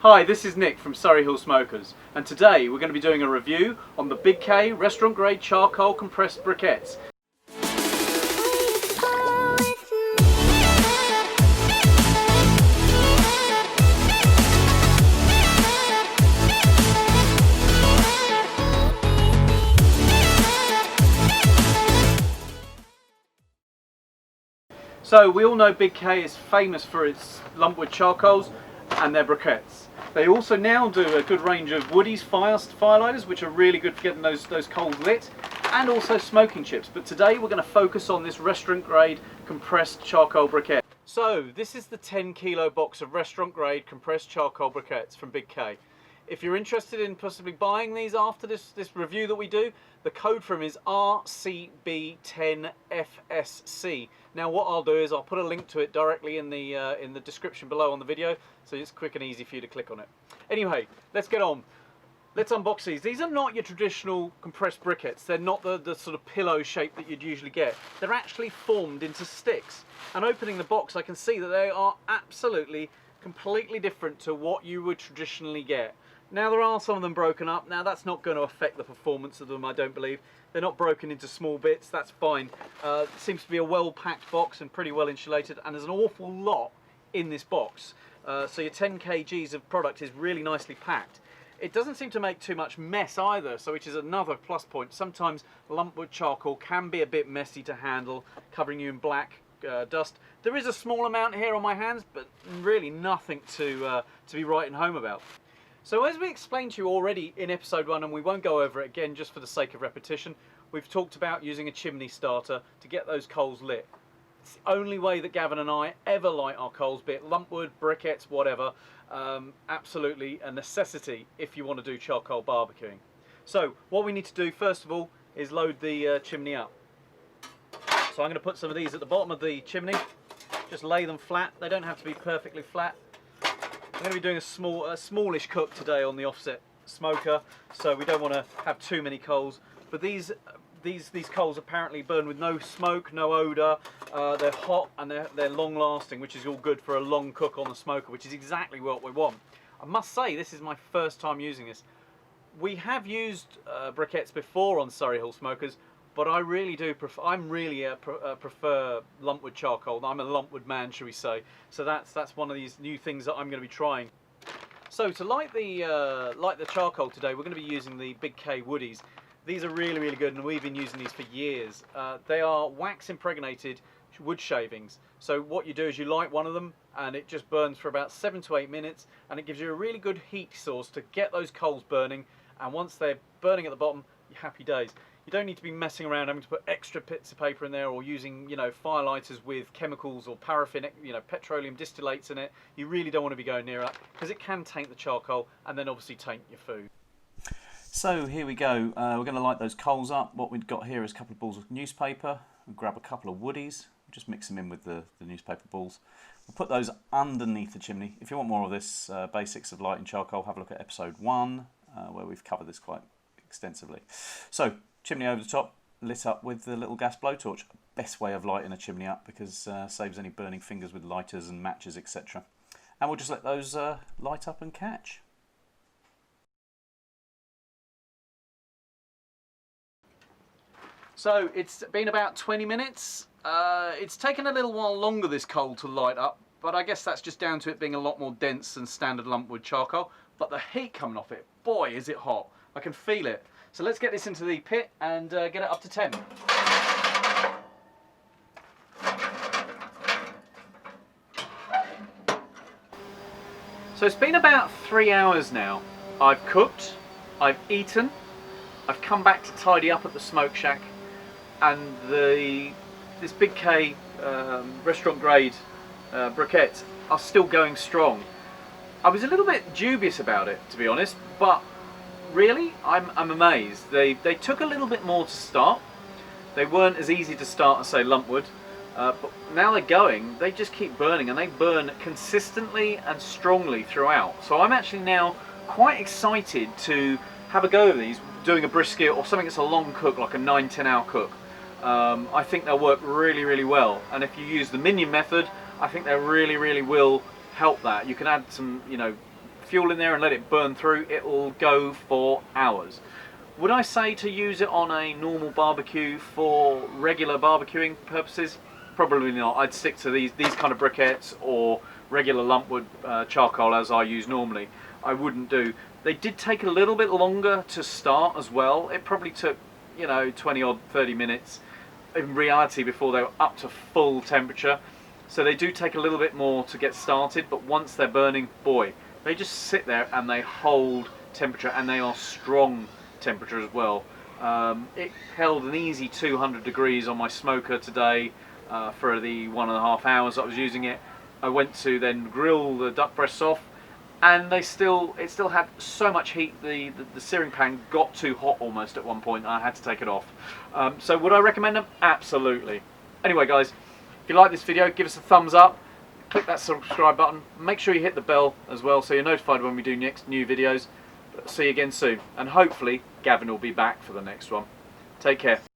Hi, this is Nick from Surrey Hill Smokers, and today we're going to be doing a review on the BigK restaurant grade charcoal compressed briquettes. So we all know BigK is famous for its lumpwood charcoals and their briquettes. They also now do a good range of woodies, firelighters, which are really good for getting those coals lit, and also smoking chips. But today we're going to focus on this restaurant grade compressed charcoal briquette. So this is the 10 kilo box of restaurant grade compressed charcoal briquettes from BigK. If you're interested in possibly buying these after this review that we do, the code for them is RCB10FSC. Now what I'll do is I'll put a link to it directly in the description below on the video, so it's quick and easy for you to click on it. Anyway, let's get on. Let's unbox these. These are not your traditional compressed briquettes. They're not the sort of pillow shape that you'd usually get. They're actually formed into sticks. And opening the box, I can see that they are absolutely completely different to what you would traditionally get. Now there are some of them broken up. Now that's not going to affect the performance of them, I don't believe. They're not broken into small bits, that's fine. It seems to be a well-packed box and pretty well insulated, and there's an awful lot in this box. So your 10 kgs of product is really nicely packed. It doesn't seem to make too much mess either, so which is another plus point. Sometimes lumpwood charcoal can be a bit messy to handle, covering you in black dust. There is a small amount here on my hands, but really nothing to be writing home about. So as we explained to you already in episode 1, and we won't go over it again just for the sake of repetition, we've talked about using a chimney starter to get those coals lit. It's the only way that Gavin and I ever light our coals, be it lumpwood, briquettes, whatever. Absolutely a necessity if you want to do charcoal barbecuing. So what we need to do first of all is load the chimney up. So I'm going to put some of these at the bottom of the chimney, just lay them flat. They don't have to be perfectly flat. I'm going to be doing a smallish cook today on the offset smoker, so we don't want to have too many coals. But these coals apparently burn with no smoke, no odour. They're hot and they're long lasting, which is all good for a long cook on the smoker, which is exactly what we want. I must say this is my first time using this. We have used briquettes before on Surrey Hill Smokers, but I really do prefer. Prefer lumpwood charcoal. I'm a lumpwood man, shall we say? So that's one of these new things that I'm going to be trying. So to light the charcoal today, we're going to be using the BigK woodies. These are really, really good, and we've been using these for years. They are wax impregnated wood shavings. So what you do is you light one of them, and it just burns for about 7 to 8 minutes, and it gives you a really good heat source to get those coals burning. And once they're burning at the bottom, you're happy days. You don't need to be messing around having to put extra bits of paper in there, or using, fire lighters with chemicals or paraffin, petroleum distillates in it. You really don't want to be going near that, because it can taint the charcoal and then obviously taint your food. So here we go. We're going to light those coals up. What we've got here is a couple of balls of newspaper. We'll grab a couple of woodies, just mix them in with the newspaper balls. We'll put those underneath the chimney. If you want more of this basics of lighting charcoal, have a look at episode 1, where we've covered this quite extensively. So chimney over the top, lit up with the little gas blowtorch. Best way of lighting a chimney up, because saves any burning fingers with lighters and matches, etc. And we'll just let those light up and catch. So it's been about 20 minutes. It's taken a little while longer, this coal, to light up, but I guess that's just down to it being a lot more dense than standard lumpwood charcoal. But the heat coming off it, boy is it hot. I can feel it. So let's get this into the pit and get it up to 10. So it's been about 3 hours now. I've cooked, I've eaten, I've come back to tidy up at the smoke shack, and this BigK restaurant grade briquettes are still going strong. I was a little bit dubious about it, to be honest, but really I'm amazed. They took a little bit more to start. They weren't as easy to start as, say, lumpwood, but now they're going, they just keep burning, and they burn consistently and strongly throughout. So I'm actually now quite excited to have a go of these, doing a brisket or something that's a long cook, like a 9-10 hour cook. I think they'll work really, really well, and if you use the minion method, I think they really, really will help that. You can add some, fuel in there and let it burn through, it will go for hours. Would I say to use it on a normal barbecue for regular barbecuing purposes? Probably not. I'd stick to these kind of briquettes or regular lumpwood charcoal as I use normally. I wouldn't do. They did take a little bit longer to start as well. It probably took, you know, 20 or 30 minutes in reality before they were up to full temperature. So they do take a little bit more to get started, but once they're burning, boy, they just sit there and they hold temperature, and they are strong temperature as well. It held an easy 200 degrees on my smoker today for the 1.5 hours I was using it. I went to then grill the duck breasts off, and it still had so much heat. The searing pan got too hot almost at one point, and I had to take it off. So would I recommend them? Absolutely. Anyway guys, if you like this video, give us a thumbs up, click that subscribe button, make sure you hit the bell as well so you're notified when we do next new videos. See you again soon, and hopefully Gavin will be back for the next one. Take care.